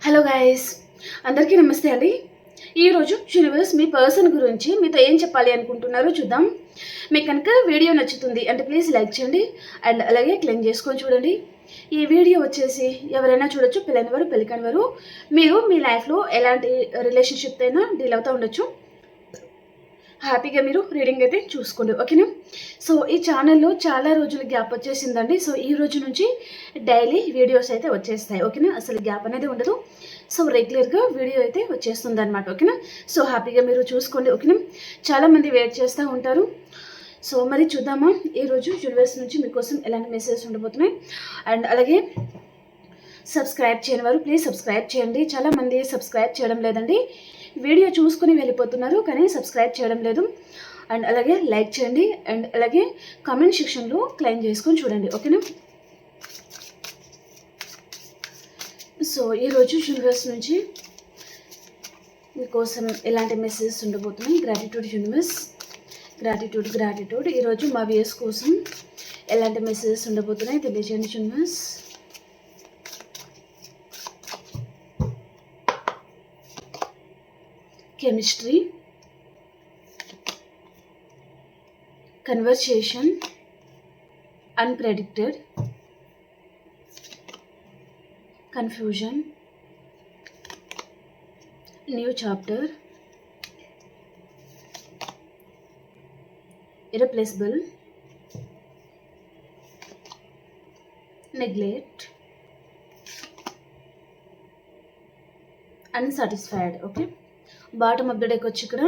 Hello guys, అందరికీ నమస్తే అండి. ఈరోజు యూనివర్స్ మీ పర్సన్ గురించి మీతో ఏం చెప్పాలి అనుకుంటున్నారో చూద్దాం. మీకు కనుక వీడియో నచ్చుతుంది అంటే ప్లీజ్ లైక్ చేయండి అండ్ అలాగే క్లెయిమ్ చేసుకొని చూడండి. ఈ వీడియో వచ్చేసి ఎవరైనా చూడొచ్చు, పెళ్ళైన వారు పెళ్ళికాని వారు. మీరు మీ లైఫ్లో ఎలాంటి రిలేషన్షిప్ అయినా డీల్ అవుతూ ఉండొచ్చు. హ్యాపీగా మీరు రీడింగ్ అయితే చూసుకోండి, ఓకేనా. సో ఈ ఛానల్లో చాలా రోజులు గ్యాప్ వచ్చేసిందండి. సో ఈ రోజు నుంచి డైలీ వీడియోస్ అయితే వచ్చేస్తాయి, ఓకేనా. అసలు గ్యాప్ అనేది ఉండదు. సో రెగ్యులర్గా వీడియో అయితే వచ్చేస్తుంది అనమాట, ఓకేనా. సో హ్యాపీగా మీరు చూసుకోండి, ఓకేనా. చాలామంది వెయిట్ చేస్తూ ఉంటారు. సో మరి చూద్దామా ఈరోజు యూనివర్స్ నుంచి మీకోసం ఎలాంటి మెసేజెస్ ఉండబోతున్నాయి. అండ్ అలాగే సబ్స్క్రైబ్ చేయని వారు ప్లీజ్ సబ్స్క్రైబ్ చేయండి. చాలామంది సబ్స్క్రైబ్ చేయడం లేదండి, వీడియో చూసుకుని వెళ్ళిపోతున్నారు కానీ సబ్స్క్రైబ్ చేయడం లేదు. అండ్ అలాగే లైక్ చేయండి అండ్ అలాగే కామెంట్ సెక్షన్లో క్లెయిమ్ చేసుకొని చూడండి, ఓకేనా. సో ఈరోజు యూనివర్స్ నుంచి మీకోసం ఎలాంటి మెసేజెస్ ఉండబోతున్నాయి. Gratitude universe, gratitude. ఈరోజు మా వ్యూయర్స్ కోసం ఎలాంటి మెసేజెస్ ఉండబోతున్నాయి తెలియజేయండి universe. Chemistry, conversation, unpredicted, confusion, new chapter, irreplaceable, neglect, unsatisfied, okay. Bottom of the deck వచ్చి ఇక్కడ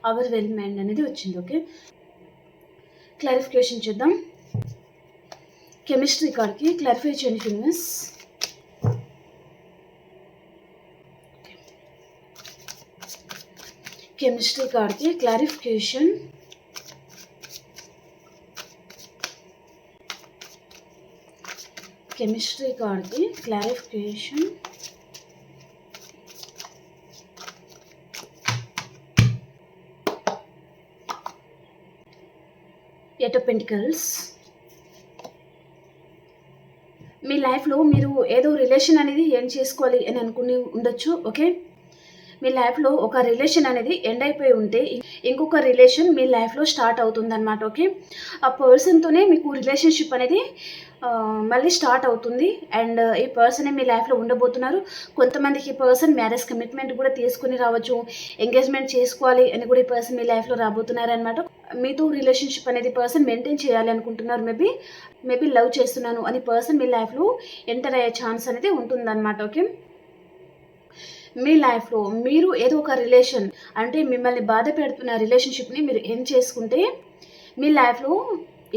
ఓవర్వెల్మ్డ్ అనేది వచ్చింది, ఓకే. క్లారిఫికేషన్ చేద్దాం. కెమిస్ట్రీ కార్డ్కి క్లారిఫై చేయండి యూనివర్స్. కెమిస్ట్రీ కార్డ్కి క్లారిఫికేషన్. కెమిస్ట్రీ కార్డ్కి క్లారిఫికేషన్. Eight of pentacles. మీ లైఫ్లో మీరు ఏదో రిలేషన్ అనేది ఎండ్ చేసుకోవాలి అని అనుకుని ఉండొచ్చు, ఓకే. మీ లైఫ్లో ఒక రిలేషన్ అనేది ఎండ్ అయిపోయి ఉంటే ఇంకొక రిలేషన్ మీ లైఫ్లో స్టార్ట్ అవుతుంది అనమాట, ఓకే. ఆ పర్సన్తోనే మీకు రిలేషన్షిప్ అనేది మళ్ళీ స్టార్ట్ అవుతుంది. అండ్ ఈ పర్సనే మీ లైఫ్లో ఉండబోతున్నారు. కొంతమందికి ఈ పర్సన్ మ్యారేజ్ కమిట్మెంట్ కూడా తీసుకుని రావచ్చు, ఎంగేజ్మెంట్ చేసుకోవాలి అని కూడా ఈ పర్సన్ మీ లైఫ్లో రాబోతున్నారు అనమాట. మీతో రిలేషన్షిప్ అనేది పర్సన్ మెయింటైన్ చేయాలి అనుకుంటున్నారు. మేబీ లవ్ చేస్తున్నాను అని పర్సన్ మీ లైఫ్లో ఎంటర్ అయ్యే ఛాన్స్ అనేది ఉంటుందన్నమాట, ఓకే. మీ లైఫ్లో మీరు ఏదో ఒక రిలేషన్ అంటే మిమ్మల్ని బాధ పెడుతున్న రిలేషన్షిప్ని మీరు ఏం చేసుకుంటే మీ లైఫ్లో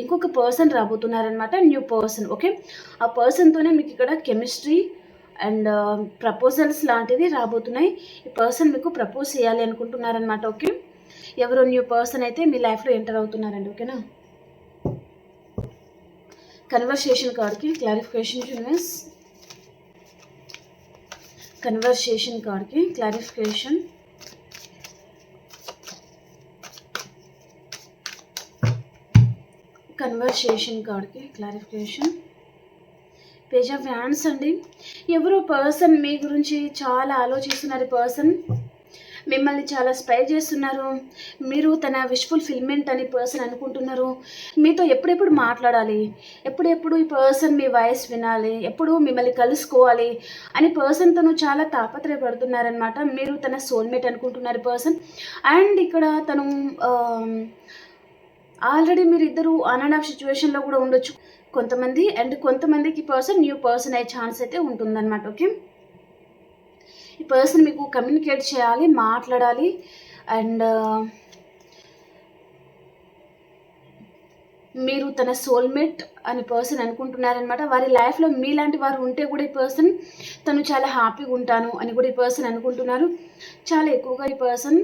ఇంకొక పర్సన్ రాబోతున్నారనమాట, న్యూ పర్సన్, ఓకే. ఆ పర్సన్తోనే మీకు ఇక్కడ కెమిస్ట్రీ అండ్ ప్రపోజల్స్ లాంటివి రాబోతున్నాయి. ఈ పర్సన్ మీకు ప్రపోజ్ చేయాలి అనుకుంటున్నారనమాట, ఓకే. ఎవరో న్యూ పర్సన్ అయితే మీ లైఫ్లో ఎంటర్ అవుతున్నారండి, ఓకేనా. కన్వర్సేషన్ కార్డ్కి క్లారిఫికేషన్ యూనివర్స్. కన్వర్సేషన్ కార్డ్కి క్లారిఫికేషన్. కన్వర్సేషన్ కార్డ్కి క్లారిఫికేషన్. పేజ్ ఆఫ్ హ్యాండ్స్ అండి. ఎవరో పర్సన్ మీ గురించి చాలా ఆలోచిస్తున్నారు. పర్సన్ మిమ్మల్ని చాలా స్పై చేస్తున్నారు. మీరు తన విష్ ఫుల్ఫిల్మెంట్ అని పర్సన్ అనుకుంటున్నారు. మీతో ఎప్పుడెప్పుడు మాట్లాడాలి, ఎప్పుడెప్పుడు ఈ పర్సన్ మీ వాయిస్ వినాలి, ఎప్పుడు మిమ్మల్ని కలుసుకోవాలి అని పర్సన్తో చాలా తాపత్రయపడుతున్నారనమాట. మీరు తన సోల్మేట్ అనుకుంటున్నారు పర్సన్. అండ్ ఇక్కడ తను ఆల్రెడీ మీరు ఇద్దరు ఆన్ అండ్ ఆఫ్ సిచ్యువేషన్లో కూడా ఉండొచ్చు కొంతమంది. అండ్ కొంతమందికి పర్సన్ న్యూ పర్సన్ అయ్యే ఛాన్స్ అయితే ఉంటుందన్నమాట, ఓకే. ఈ పర్సన్ మీకు కమ్యూనికేట్ చేయాలి, మాట్లాడాలి. అండ్ మీరు తన సోల్మేట్ అని పర్సన్ అనుకుంటున్నారనమాట. వారి లైఫ్లో మీలాంటి వారు ఉంటే కూడా ఈ పర్సన్ తను చాలా హ్యాపీగా ఉంటాను అని కూడా ఈ పర్సన్ అనుకుంటున్నారు. చాలా ఎక్కువగా ఈ పర్సన్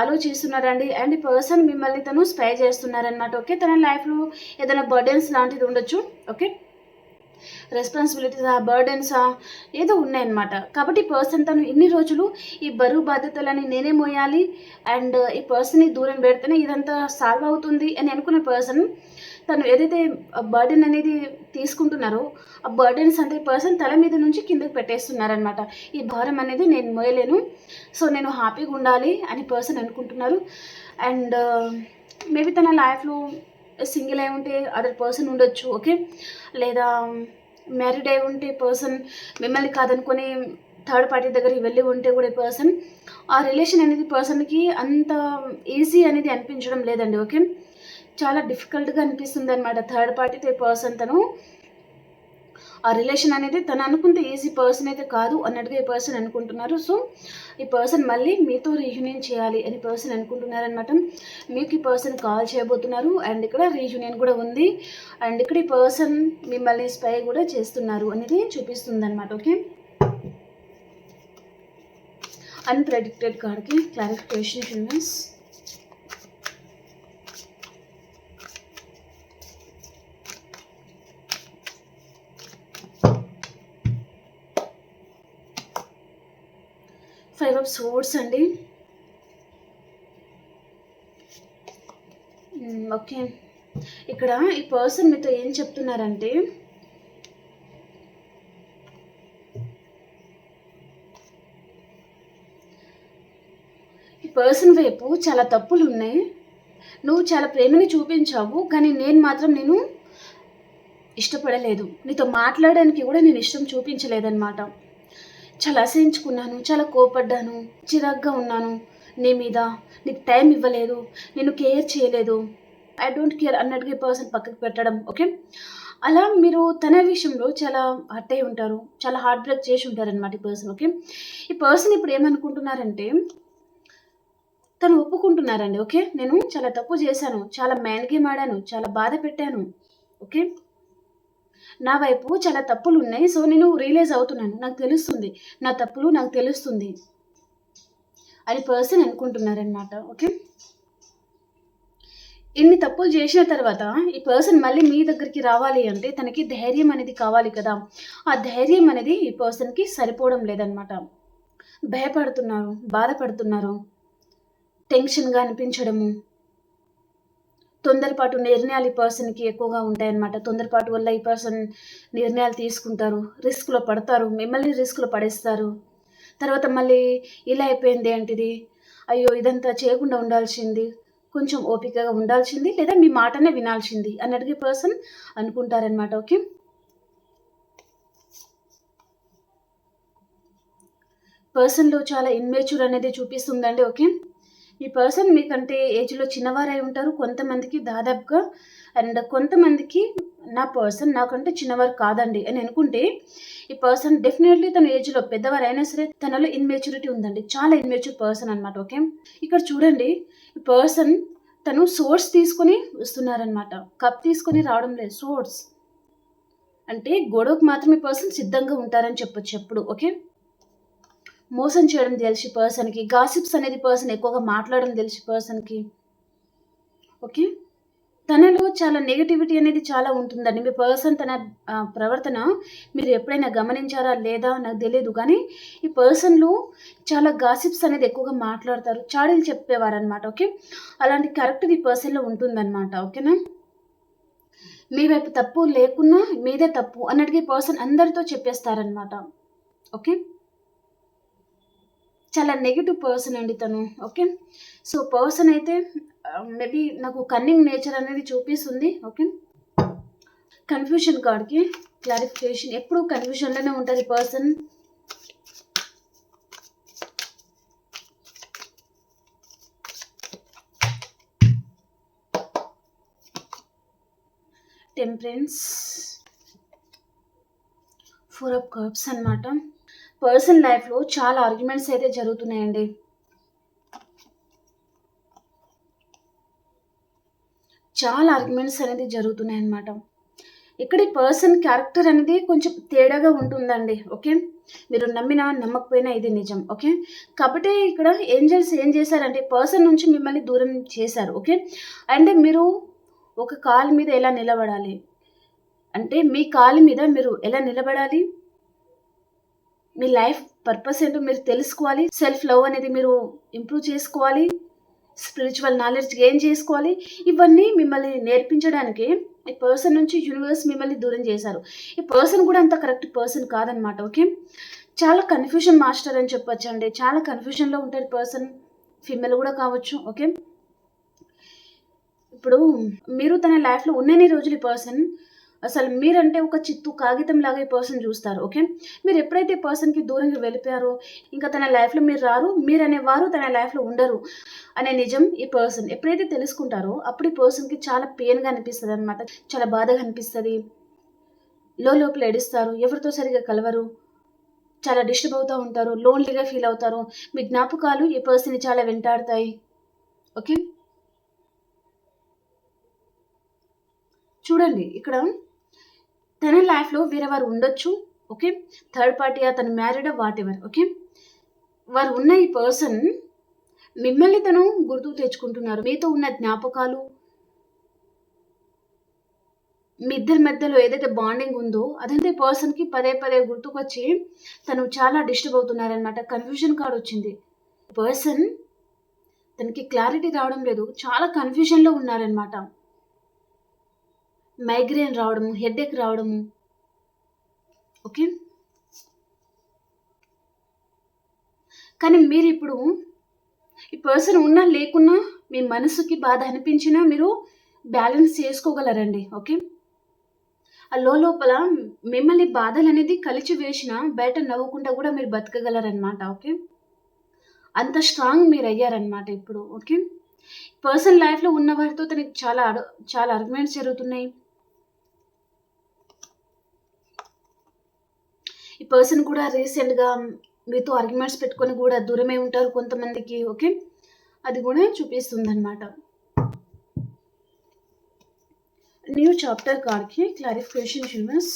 ఆలోచిస్తున్నారండి. అండ్ ఈ పర్సన్ మిమ్మల్ని తను స్పై చేస్తున్నారనమాట, ఓకే. తన లైఫ్లో ఏదైనా బర్డెన్స్ లాంటిది ఉండొచ్చు, ఓకే. రెస్పాన్సిబిలిటీసా, బర్డెన్సా ఏదో ఉన్నాయన్నమాట. కాబట్టి పర్సన్ తను ఇన్ని రోజులు ఈ బరువు బాధ్యతలని నేనే మోయాలి అండ్ ఈ పర్సన్ని దూరం పెడితేనే ఇదంతా సాల్వ్ అవుతుంది అని అనుకున్న పర్సన్ తను ఏదైతే బర్డెన్ అనేది తీసుకుంటున్నారో ఆ బర్డెన్స్ అంటే పర్సన్ తల మీద నుంచి కిందకి పెట్టేస్తున్నారనమాట. ఈ భారం అనేది నేను మోయలేను, సో నేను హ్యాపీగా ఉండాలి అని పర్సన్ అనుకుంటున్నారు. అండ్ మేబీ తన లైఫ్లో సింగిల్ అయి ఉంటే అదర్ పర్సన్ ఉండొచ్చు, ఓకే. లేదా మ్యారీడ్ అయి ఉంటే పర్సన్ మిమ్మల్ని కాదనుకొని థర్డ్ పార్టీ దగ్గరికి వెళ్ళి ఉంటే కూడా ఈ పర్సన్ ఆ రిలేషన్ అనేది పర్సన్కి అంత ఈజీ అనేది అనిపించడం లేదండి, ఓకే. చాలా డిఫికల్ట్గా అనిపిస్తుంది అనమాట. థర్డ్ పార్టీతో ఈ పర్సన్ తను ఆ రిలేషన్ అనేది తను అనుకుంటే ఈజీ పర్సన్ అయితే కాదు అన్నట్టుగా ఈ పర్సన్ అనుకుంటున్నారు. సో ఈ పర్సన్ మళ్ళీ మీతో రీయూనియన్ చేయాలి అని పర్సన్ అనుకుంటున్నారనమాట. మీకు ఈ పర్సన్ కాల్ చేయబోతున్నారు అండ్ ఇక్కడ రీయూనియన్ కూడా ఉంది. అండ్ ఇక్కడ ఈ పర్సన్ మిమ్మల్ని స్పై కూడా చేస్తున్నారు అనేది చూపిస్తుంది అనమాట, ఓకే. అన్ప్రెడిక్టెడ్ కార్డ్కి clarification universe. Five of swords అండి, ఓకే. ఇక్కడ ఈ పర్సన్ మీతో ఏం చెప్తున్నారంటే ఈ పర్సన్ వైపు చాలా తప్పులు ఉన్నాయి. నువ్వు చాలా ప్రేమని చూపించావు, కానీ నేను మాత్రం నేను ఇష్టపడలేదు, నీతో మాట్లాడడానికి కూడా నేను ఇష్టం చూపించలేదన్నమాట. చాలా అసహించుకున్నాను, చాలా కోపడ్డాను, చిరాగ్గా ఉన్నాను నీ మీద, నీకు టైం ఇవ్వలేదు, నేను కేర్ చేయలేదు, ఐ డోంట్ కేర్ అన్నట్టుగా పర్సన్ పక్కకు పెట్టడం, ఓకే. అలా మీరు తన విషయంలో చాలా హర్ట్ అయి ఉంటారు, చాలా హార్ట్ బ్రేక్ చేసి ఉంటారనమాట ఈ పర్సన్, ఓకే. ఈ పర్సన్ ఇప్పుడు ఏమనుకుంటున్నారంటే తను ఒప్పుకుంటున్నారండి, ఓకే. నేను చాలా తప్పు చేశాను, చాలా మైండ్ గేమ్ ఆడాను, చాలా బాధ పెట్టాను, ఓకే. నా వైపు చాలా తప్పులు ఉన్నాయి, సో నేను రియలైజ్ అవుతున్నాను, నాకు తెలుస్తుంది నా తప్పులు నాకు తెలుస్తుంది అని పర్సన్ అనుకుంటున్నారనమాట, ఓకే. ఇన్ని తప్పులు చేసిన తర్వాత ఈ పర్సన్ మళ్ళీ మీ దగ్గరికి రావాలి అంటే తనకి ధైర్యం అనేది కావాలి కదా. ఆ ధైర్యం అనేది ఈ పర్సన్కి సరిపోవడం లేదనమాట. భయపడుతున్నారు, బాధపడుతున్నారు, టెన్షన్గా అనిపించడము, తొందరపాటు నిర్ణయాలు ఈ పర్సన్కి ఎక్కువగా ఉంటాయన్నమాట. తొందరపాటు వల్ల ఈ పర్సన్ నిర్ణయాలు తీసుకుంటారు, రిస్క్లో పడతారు, మిమ్మల్ని రిస్క్లో పడేస్తారు. తర్వాత మళ్ళీ ఇలా అయిపోయింది ఏంటిది, అయ్యో ఇదంతా చేయకుండా ఉండాల్సింది, కొంచెం ఓపికగా ఉండాల్సింది, లేదా మీ మాటనే వినాల్సింది అన్నట్టుగా పర్సన్ అనుకుంటారనమాట, ఓకే. పర్సన్లో చాలా ఇన్మెచ్యూర్ అనేది చూపిస్తుందండి, ఓకే. ఈ పర్సన్ మీకంటే ఏజ్లో చిన్నవారై ఉంటారు కొంతమందికి దాదాపుగా. అండ్ కొంతమందికి నా పర్సన్ నాకంటే చిన్నవారు కాదండి అని అనుకుంటే ఈ పర్సన్ డెఫినెట్లీ తన ఏజ్లో పెద్దవారైనా సరే తనలో ఇన్మెచ్యూరిటీ ఉందండి, చాలా ఇన్మెచ్యూర్ పర్సన్ అనమాట, ఓకే. ఇక్కడ చూడండి ఈ పర్సన్ తను సోర్స్ తీసుకొని వస్తున్నారనమాట, కప్ తీసుకొని రావడం లేదు, సోర్స్ అంటే గొడవకు మాత్రమే పర్సన్ సిద్ధంగా ఉంటారని చెప్పొచ్చు ఎప్పుడు, ఓకే. మోసం చేయడం తెలిసి పర్సన్కి, గాసిప్స్ అనేది పర్సన్ ఎక్కువగా మాట్లాడడం తెలిసి పర్సన్కి, ఓకే. తనలో చాలా నెగటివిటీ అనేది చాలా ఉంటుందండి. మీ పర్సన్ తన ప్రవర్తన మీరు ఎప్పుడైనా గమనించారా లేదా నాకు తెలియదు, కానీ ఈ పర్సన్లో చాలా గాసిప్స్ అనేది ఎక్కువగా మాట్లాడతారు, చాడీలు చెప్పేవారనమాట, ఓకే. అలాంటి క్యారెక్టర్ ఈ పర్సన్లో ఉంటుందన్నమాట, ఓకేనా. మీ వైపు తప్పు లేకున్నా మీదే తప్పు అన్నట్టుగా ఈ పర్సన్ అందరితో చెప్పేస్తారనమాట, ఓకే. చాలా నెగిటివ్ పర్సన్ అండి తను, ఓకే. సో పర్సన్ అయితే మేబీ నాకు కన్నింగ్ నేచర్ అనేది చూపిస్తుంది, ఓకే. కన్ఫ్యూషన్ కార్డ్కి క్లారిఫికేషన్. ఎప్పుడు కన్ఫ్యూషన్లోనే ఉంటుంది person. Temperance, four of cups అన్నమాట. పర్సన్ లైఫ్లో చాలా ఆర్గ్యుమెంట్స్ అయితే జరుగుతున్నాయండి. చాలా ఆర్గ్యుమెంట్స్ అనేది జరుగుతున్నాయి అన్నమాట. ఇక్కడ ఈ పర్సన్ క్యారెక్టర్ అనేది కొంచెం తేడాగా ఉంటుందండి, ఓకే. మీరు నమ్మినా నమ్మకపోయినా ఇది నిజం, ఓకే. కాబట్టి ఇక్కడ ఏంజల్స్ ఏం చేశారంటే పర్సన్ నుంచి మిమ్మల్ని దూరం చేశారు, ఓకే. అండ్ మీరు ఒక కాలు మీద ఎలా నిలబడాలి అంటే మీ కాలు మీద మీరు ఎలా నిలబడాలి, మీ లైఫ్ పర్పస్ ఏంటో మీరు తెలుసుకోవాలి, సెల్ఫ్ లవ్ అనేది మీరు ఇంప్రూవ్ చేసుకోవాలి, స్పిరిచువల్ నాలెడ్జ్ గెయిన్ చేసుకోవాలి. ఇవన్నీ మిమ్మల్ని నేర్పించడానికి ఈ పర్సన్ నుంచి యూనివర్స్ మిమ్మల్ని దూరం చేశారు. ఈ పర్సన్ కూడా అంత కరెక్ట్ పర్సన్ కాదనమాట. ఓకే, చాలా కన్ఫ్యూజన్ మాస్టర్ అని చెప్పొచ్చండి. చాలా కన్ఫ్యూజన్లో ఉంటారు పర్సన్, ఫీమేల్ కూడా కావచ్చు. ఓకే, ఇప్పుడు మీరు తన లైఫ్లో ఉన్నన్ని రోజులు ఈ పర్సన్ అసలు మీరంటే ఒక చిత్తు కాగితం లాగా ఈ పర్సన్ చూస్తారు. ఓకే, మీరు ఎప్పుడైతే పర్సన్కి దూరంగా వెళ్ళిపోయారో ఇంకా తన లైఫ్లో మీరు రారు, మీరు అనేవారు తన లైఫ్లో ఉండరు అనే నిజం ఈ పర్సన్ ఎప్పుడైతే తెలుసుకుంటారో అప్పుడు ఈ పర్సన్కి చాలా పెయిన్గా అనిపిస్తుంది అనమాట. చాలా బాధగా అనిపిస్తుంది, లోపల ఏడుస్తారు, ఎవరితో సరిగా కలవరు, చాలా డిస్టర్బ్ అవుతూ ఉంటారు, లోన్లీగా ఫీల్ అవుతారు. మీ జ్ఞాపకాలు ఈ పర్సన్ని చాలా వెంటాడుతాయి. ఓకే, చూడండి ఇక్కడ తన లైఫ్లో వేరే వారు ఉండొచ్చు. ఓకే, థర్డ్ పార్టీ, తను మ్యారీడ్ వాట్ ఎవర్. ఓకే, వారు ఉన్న ఈ పర్సన్ మిమ్మల్ని తను గుర్తుకు తెచ్చుకుంటున్నారు. మీతో ఉన్న జ్ఞాపకాలు, మీ ఇద్దరి మధ్యలో ఏదైతే బాండింగ్ ఉందో అదంతా ఈ పర్సన్కి పదే పదే గుర్తుకొచ్చి తను చాలా డిస్టర్బ్ అవుతున్నారనమాట. కన్ఫ్యూజన్ కార్డ్ వచ్చింది. పర్సన్ తనకి క్లారిటీ రావడం లేదు, చాలా కన్ఫ్యూజన్లో ఉన్నారనమాట. మైగ్రేన్ రావడము, హెడేక్ రావడము. ఓకే, కానీ మీరు ఇప్పుడు ఈ పర్సన్ ఉన్నా లేకున్నా మీ మనసుకి బాధ అనిపించినా మీరు బ్యాలెన్స్ చేసుకోగలరండి. ఓకే, ఆ లోపల మిమ్మల్ని బాధలు అనేది కలిచి వేసిన బయట నవ్వుకుంటా కూడా మీరు బతకగలరనమాట. ఓకే, అంత స్ట్రాంగ్ మీరు అయ్యారనమాట ఇప్పుడు. ఓకే, పర్సన్ లైఫ్లో ఉన్న వారితో తనకి చాలా ఆర్గ్యుమెంట్స్ జరుగుతున్నాయి. ఈ పర్సన్ కూడా రీసెంట్గా మీతో ఆర్గ్యుమెంట్స్ పెట్టుకొని కూడా దూరమే ఉంటారు కొంతమందికి. ఓకే, అది కూడా చూపిస్తుంది అనమాట. న్యూ చాప్టర్ కార్డ్కి clarification universe.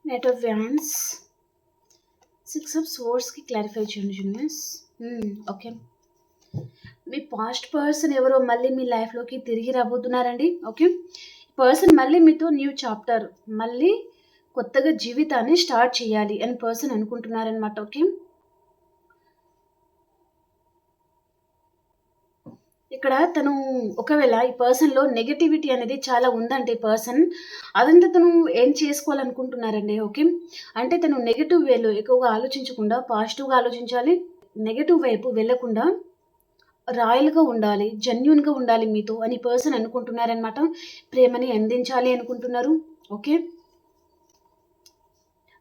Knight of wands, 6 of సోర్డ్స్కి క్లారిఫై చేయండి యూనివర్స్. ఓకే, మీ పాస్ట్ పర్సన్ ఎవరో మళ్ళీ మీ లైఫ్లోకి తిరిగి రాబోతున్నారండి. ఓకే, పర్సన్ మళ్ళీ మీతో న్యూ చాప్టర్, మళ్ళీ కొత్తగా జీవితాన్ని స్టార్ట్ చేయాలి అని పర్సన్ అనుకుంటున్నారనమాట. ఓకే, ఇక్కడ తను ఒకవేళ ఈ పర్సన్లో నెగటివిటీ అనేది చాలా ఉందంటే పర్సన్ అదంతా తను ఏం చేసుకోవాలనుకుంటున్నారండి. ఓకే, అంటే తను నెగటివ్ వేలో ఎక్కువగా ఆలోచించకుండా పాజిటివ్గా ఆలోచించాలి, నెగటివ్ వైపు వెళ్ళకుండా రాయల్గా ఉండాలి, జెన్యూన్గా ఉండాలి మీతో అని పర్సన్ అనుకుంటున్నారనమాట. ప్రేమని అందించాలి అనుకుంటున్నారు. ఓకే,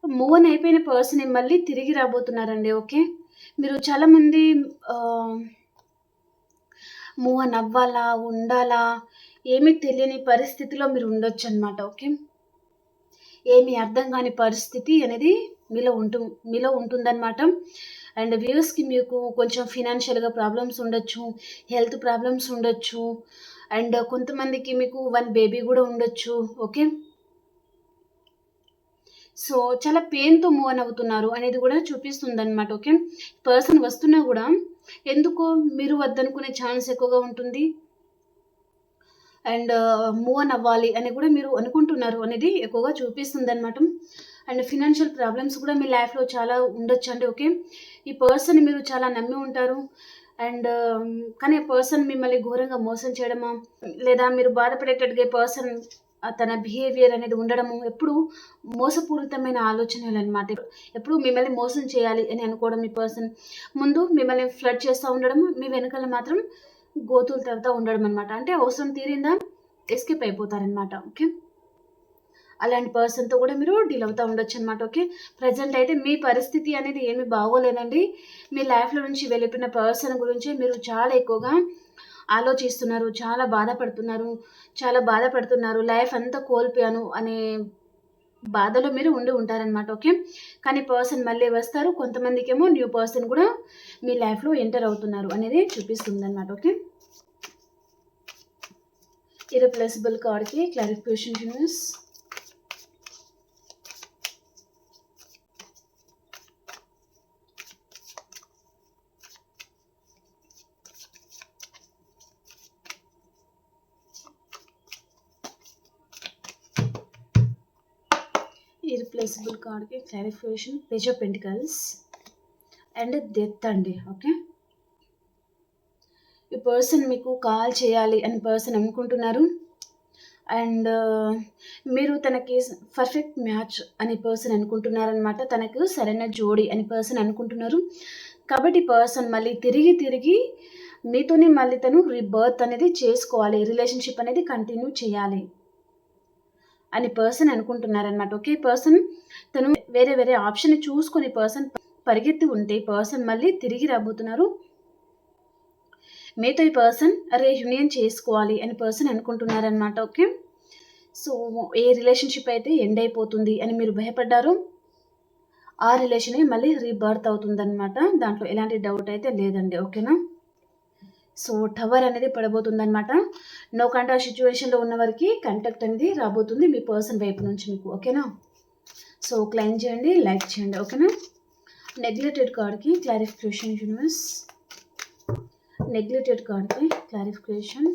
మూవ్ ఆన్ అయిపోయిన పర్సన్ మళ్ళీ తిరిగి రాబోతున్నారండి. ఓకే, మీరు చాలామంది మూవ్ ఆన్ అవ్వాలా ఉండాలా ఏమీ తెలియని పరిస్థితిలో మీరు ఉండొచ్చు అనమాట. ఓకే, ఏమీ అర్థం కాని పరిస్థితి అనేది మీలో ఉంటుందన్నమాట. అండ్ వ్యూస్కి మీకు కొంచెం ఫినాన్షియల్గా ప్రాబ్లమ్స్ ఉండొచ్చు, హెల్త్ ప్రాబ్లమ్స్ ఉండొచ్చు, అండ్ కొంతమందికి మీకు 1 బేబీ కూడా ఉండొచ్చు. ఓకే, సో చాలా పెయిన్తో మూవ్ ఆన్ అవుతున్నారు అనేది కూడా చూపిస్తుంది అనమాట. ఓకే, పర్సన్ వస్తున్నా కూడా ఎందుకో మీరు వద్దనుకునే ఛాన్స్ ఎక్కువగా ఉంటుంది. అండ్ మూవ్ ఆన్ అవ్వాలి అని కూడా మీరు అనుకుంటున్నారు అనేది ఎక్కువగా చూపిస్తుంది అనమాట. అండ్ ఫినాన్షియల్ ప్రాబ్లమ్స్ కూడా మీ లైఫ్లో చాలా ఉండొచ్చు అండి. ఓకే, ఈ పర్సన్ మీరు చాలా నమ్మి ఉంటారు. అండ్ కానీ పర్సన్ మిమ్మల్ని ఘోరంగా మోసం చేయడమా లేదా మీరు బాధపడేటట్టుగా పర్సన్ తన బిహేవియర్ అనేది ఉండడము ఎప్పుడు మోసపూరితమైన ఆలోచనలు అనమాట. ఎప్పుడు మిమ్మల్ని మోసం చేయాలి అని అనుకోవడం, ఈ పర్సన్ ముందు మిమ్మల్ని ఫ్లడ్ చేస్తూ ఉండడం, మీ వెనకాల మాత్రం గోతులు తవ్వుతూ ఉండడం అనమాట. అంటే అవసరం తీరిందా ఎస్కేప్ అయిపోతారనమాట. ఓకే, అలాంటి పర్సన్తో కూడా మీరు డీల్ అవుతూ ఉండొచ్చు అనమాట. ఓకే, ప్రజెంట్ అయితే మీ పరిస్థితి అనేది ఏమీ బాగోలేదండి. మీ లైఫ్లో నుంచి వెళ్ళిపోయిన పర్సన్ గురించి మీరు చాలా ఎక్కువగా ఆలోచిస్తున్నారు, చాలా బాధపడుతున్నారు, లైఫ్ అంతా కోల్పోయాను అనే బాధలో మీరు ఉంటారనమాట. ఓకే, కానీ పర్సన్ మళ్ళీ వస్తారు. కొంతమందికి ఏమో న్యూ పర్సన్ కూడా మీ లైఫ్లో ఎంటర్ అవుతున్నారు అనేది చూపిస్తుంది అనమాట. ఓకే, ఇర్రిప్లేసిబుల్ కార్డ్కి క్లారిఫికేషన్ యూనివర్స్. ఇర్రిప్లేసిబుల్ కార్డ్కి clarification, page of pentacles and death అండి. ఓకే, ఈ పర్సన్ మీకు కాల్ చేయాలి అని పర్సన్ అనుకుంటున్నారు. అండ్ మీరు తనకి పర్ఫెక్ట్ మ్యాచ్ అనే పర్సన్ అనుకుంటున్నారనమాట. తనకు సరైన జోడి అని పర్సన్ అనుకుంటున్నారు. కాబట్టి పర్సన్ మళ్ళీ తిరిగి మీతోనే మళ్ళీ తను రీబర్త్ అనేది చేసుకోవాలి, రిలేషన్షిప్ అనేది కంటిన్యూ చేయాలి అని పర్సన్ అనుకుంటున్నారనమాట. ఓకే, పర్సన్ తను వేరే ఆప్షన్ చూసుకొని పర్సన్ పరిగెత్తి ఉంటే పర్సన్ మళ్ళీ తిరిగి రాబోతున్నారు. మీతో ఈ పర్సన్ రీయూనియన్ చేసుకోవాలి అని పర్సన్ అనుకుంటున్నారనమాట. ఓకే, సో ఏ రిలేషన్షిప్ అయితే ఎండ్ అయిపోతుంది అని మీరు భయపడ్డారు, ఆ రిలేషనే మళ్ళీ రీబర్త్ అవుతుందన్నమాట. దాంట్లో ఎలాంటి డౌట్ అయితే లేదండి. ఓకేనా, సో టవర్ అనేది పడబోతుందన్నమాట. నో కాంటాక్ట్ సిచ్యువేషన్లో ఉన్న వారికి కాంటాక్ట్ అనేది రాబోతుంది మీ పర్సన్ వైపు నుంచి మీకు. ఓకేనా, సో క్లైమ్ చేయండి, లైక్ చేయండి. ఓకేనా, నెగ్లెక్టెడ్ కార్డ్కి క్లారిఫికేషన్ యూనివర్స్, నెగ్లెక్టెడ్ కార్డ్కి క్లారిఫికేషన్.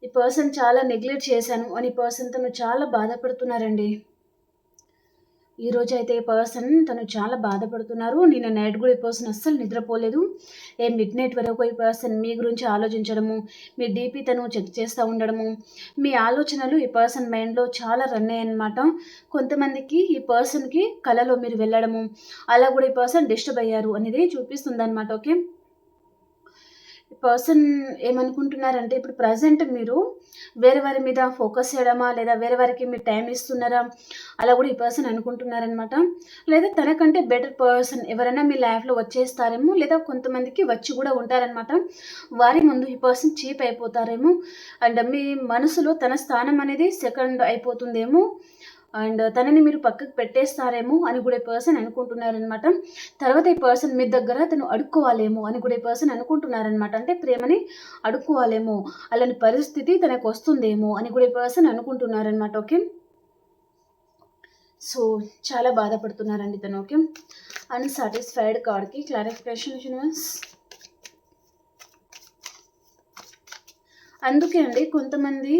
ఈ పర్సన్ చాలా నెగ్లెక్ట్ చేశాను అని పర్సన్ తను చాలా బాధపడుతున్నారండి. ఈరోజు అయితే ఈ పర్సన్ తను చాలా బాధపడుతున్నారు. నిన్న నైట్ కూడా ఈ పర్సన్ అస్సలు నిద్రపోలేదు. మిడ్ నైట్ వరకు ఈ పర్సన్ మీ గురించి ఆలోచించడము, మీ డీపీ తను చెక్ చేస్తూ ఉండడము, మీ ఆలోచనలు ఈ పర్సన్ మైండ్లో చాలా రన్ అయ్యాయన్నమాట. కొంతమందికి ఈ పర్సన్కి కలలో మీరు వెళ్ళడము, అలా కూడా ఈ పర్సన్ డిస్టర్బ్ అయ్యారు అనేది చూపిస్తుంది అనమాట. ఓకే, పర్సన్ ఏమనుకుంటున్నారంటే ఇప్పుడు ప్రజెంట్ మీరు వేరే వారి మీద ఫోకస్ చేయడమా, లేదా వేరే వారికి మీరు టైం ఇస్తున్నారా, అలా కూడా ఈ పర్సన్ అనుకుంటున్నారనమాట. లేదా తనకంటే బెటర్ పర్సన్ ఎవరైనా మీ లైఫ్లో వచ్చేస్తారేమో, లేదా కొంతమందికి వచ్చి కూడా ఉంటారనమాట. వారి ముందు ఈ పర్సన్ చీప్ అయిపోతారేమో, అండ్ మీ మనసులో తన స్థానం అనేది సెకండ్ అయిపోతుందేమో, అండ్ తనని మీరు పక్కకు పెట్టేస్తారేమో అని కూడా ఈ పర్సన్ అనుకుంటున్నారనమాట. తర్వాత ఈ పర్సన్ మీ దగ్గర తను అడుక్కోవాలేమో అని కూడా ఈ పర్సన్ అనుకుంటున్నారనమాట. అంటే ప్రేమని అడుక్కోవాలేమో, అలాంటి పరిస్థితి తనకు వస్తుందేమో అని కూడా ఈ పర్సన్ అనుకుంటున్నారనమాట. ఓకే, సో చాలా బాధపడుతున్నారండి తను. ఓకే, అన్సాటిస్ఫైడ్ కార్డ్కి క్లారిఫికేషన్ యూనివర్స్. అందుకే అండి కొంతమంది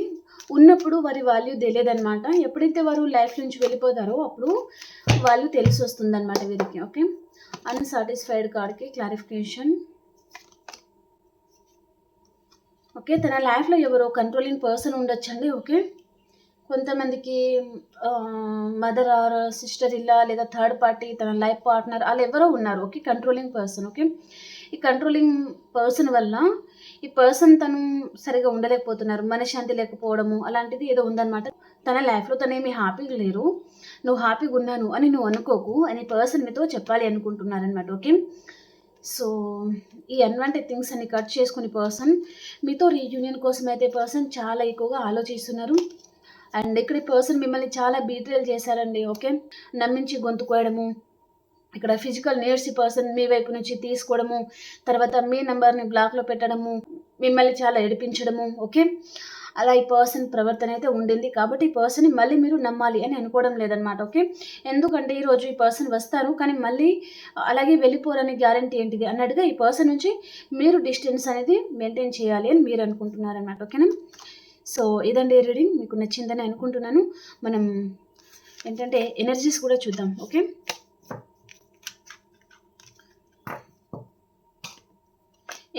ఉన్నప్పుడు వారి వాల్యూ తెలియదన్నమాట. ఎప్పుడైతే వారు లైఫ్ నుంచి వెళ్ళిపోతారో అప్పుడు వాల్యూ తెలిసి వస్తుందన్నమాట వీరికి. ఓకే, అన్సాటిస్ఫైడ్ కార్డ్కి క్లారిఫికేషన్. ఓకే, తన లైఫ్లో ఎవరో కంట్రోలింగ్ పర్సన్ ఉండొచ్చండి. ఓకే, కొంతమందికి మదర్ ఆర్ సిస్టర్ ఇలా, లేదా థర్డ్ పార్టీ తన లైఫ్ పార్ట్నర్ అలా ఎవరో ఉన్నారు. Okay, controlling person. ఓకే, ఈ కంట్రోలింగ్ పర్సన్ వల్ల ఈ పర్సన్ తను సరిగా ఉండలేకపోతున్నారు, మనశ్శాంతి లేకపోవడము అలాంటిది ఏదో ఉందన్నమాట. తన లైఫ్లో తనేమి హ్యాపీగా లేరు, నువ్వు హ్యాపీగా ఉన్నాను అని నువ్వు అనుకోకు అని పర్సన్ మీతో చెప్పాలి అనుకుంటున్నారనమాట. ఓకే, సో ఈ అన్వాంటెడ్ థింగ్స్ అన్ని కట్ చేసుకుని పర్సన్ మీతో రీయూనియన్ కోసం అయితే పర్సన్ చాలా ఎక్కువగా ఆలోచిస్తున్నారు. అండ్ ఇక్కడ పర్సన్ మిమ్మల్ని చాలా బీట్రేల్ చేశారండి. ఓకే, నమ్మించి గొంతు కోయడము, ఇక్కడ ఫిజికల్ నీడ్స్ ఈ పర్సన్ మీ వైపు నుంచి తీసుకోవడము, తర్వాత మీ నెంబర్ని బ్లాక్లో పెట్టడము, మిమ్మల్ని చాలా ఏడిపించడము. ఓకే, అలా ఈ పర్సన్ ప్రవర్తన అయితే ఉండింది. కాబట్టి ఈ పర్సన్ని మళ్ళీ మీరు నమ్మాలి అని అనుకోవడం లేదనమాట. ఓకే, ఎందుకంటే ఈరోజు ఈ పర్సన్ వస్తారు కానీ మళ్ళీ అలాగే వెళ్ళిపోరని గ్యారంటీ ఏంటిది అన్నట్టుగా ఈ పర్సన్ నుంచి మీరు డిస్టెన్స్ అనేది మెయింటైన్ చేయాలి అని మీరు అనుకుంటున్నారనమాట. ఓకేనా, సో ఇదండి రీడింగ్. మీకు నచ్చిందని అనుకుంటున్నాను. మనం ఏంటంటే ఎనర్జీస్ కూడా చూద్దాం. ఓకే,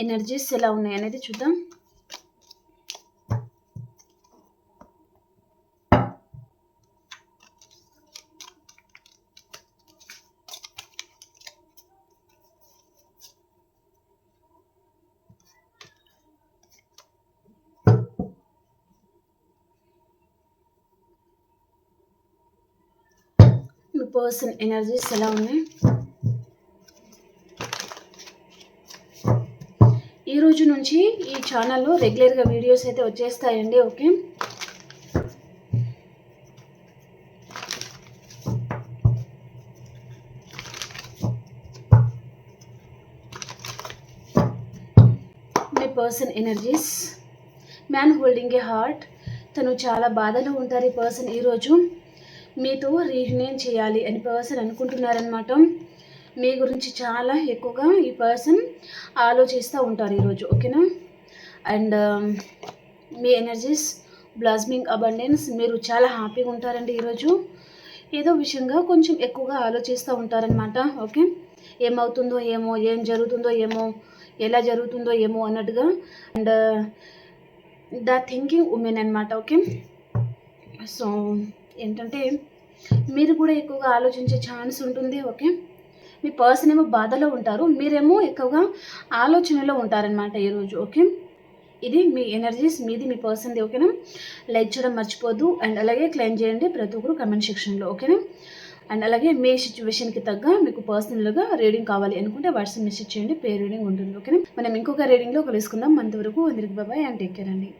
ఎనర్జీస్ ఎలా ఉన్నాయి అనేది చూద్దాం. మీ పర్సన్ ఎనర్జీస్ ఎలా ఉన్నాయి? ఈ రోజు నుంచి ఈ ఛానల్లో రెగ్యులర్గా వీడియోస్ అయితే వచ్చేస్తాయండి. ఓకే, మీ person energies. Man holding a heart, తను చాలా బాధలో ఉంటారు. ఈ పర్సన్ ఈరోజు మీతో రీయూనియన్ చేయాలి అని పర్సన్ అనుకుంటున్నారనమాట. మీ గురించి చాలా ఎక్కువగా ఈ పర్సన్ ఆలోచిస్తూ ఉంటారు ఈరోజు, ఓకేనా. అండ్ మీ ఎనర్జీస్ బ్లాస్మింగ్ అబండెన్స్, మీరు చాలా హ్యాపీగా ఉంటారండి ఈరోజు. ఏదో విషయంగా కొంచెం ఎక్కువగా ఆలోచిస్తూ ఉంటారనమాట, ఓకే. ఏమవుతుందో ఏమో, ఏం జరుగుతుందో ఏమో, ఎలా జరుగుతుందో ఏమో అన్నట్టుగా. అండ్ ద థింకింగ్ ఉమెన్ అనమాట, ఓకే. సో ఏంటంటే మీరు కూడా ఎక్కువగా ఆలోచించే ఛాన్స్ ఉంటుంది, ఓకే. మీ పర్సన్ ఏమో బాధలో ఉంటారు, మీరేమో ఎక్కువగా ఆలోచనలో ఉంటారనమాట ఈరోజు, ఓకే. ఇది మీ ఎనర్జీస్, మీది మీ పర్సన్ది, ఓకేనా. లైక్ చేయడం మర్చిపోద్దు. అండ్ అలాగే క్లెయిమ్ చేయండి ప్రతి ఒక్కరు కమెంట్ సెక్షన్లో, ఓకేనా. అండ్ అలాగే మీ సిచ్యువేషన్కి తగ్గ మీకు పర్సనల్గా రీడింగ్ కావాలి అనుకుంటే వాట్సాప్ మెసేజ్ చేయండి, పే రీడింగ్ ఉంటుంది, ఓకేనా. మనం ఇంకొక రీడింగ్లో కలుసుకుందాం. అంతవరకు అందరికి బాయ్ అండ్ టేక్ కేర్ అండి.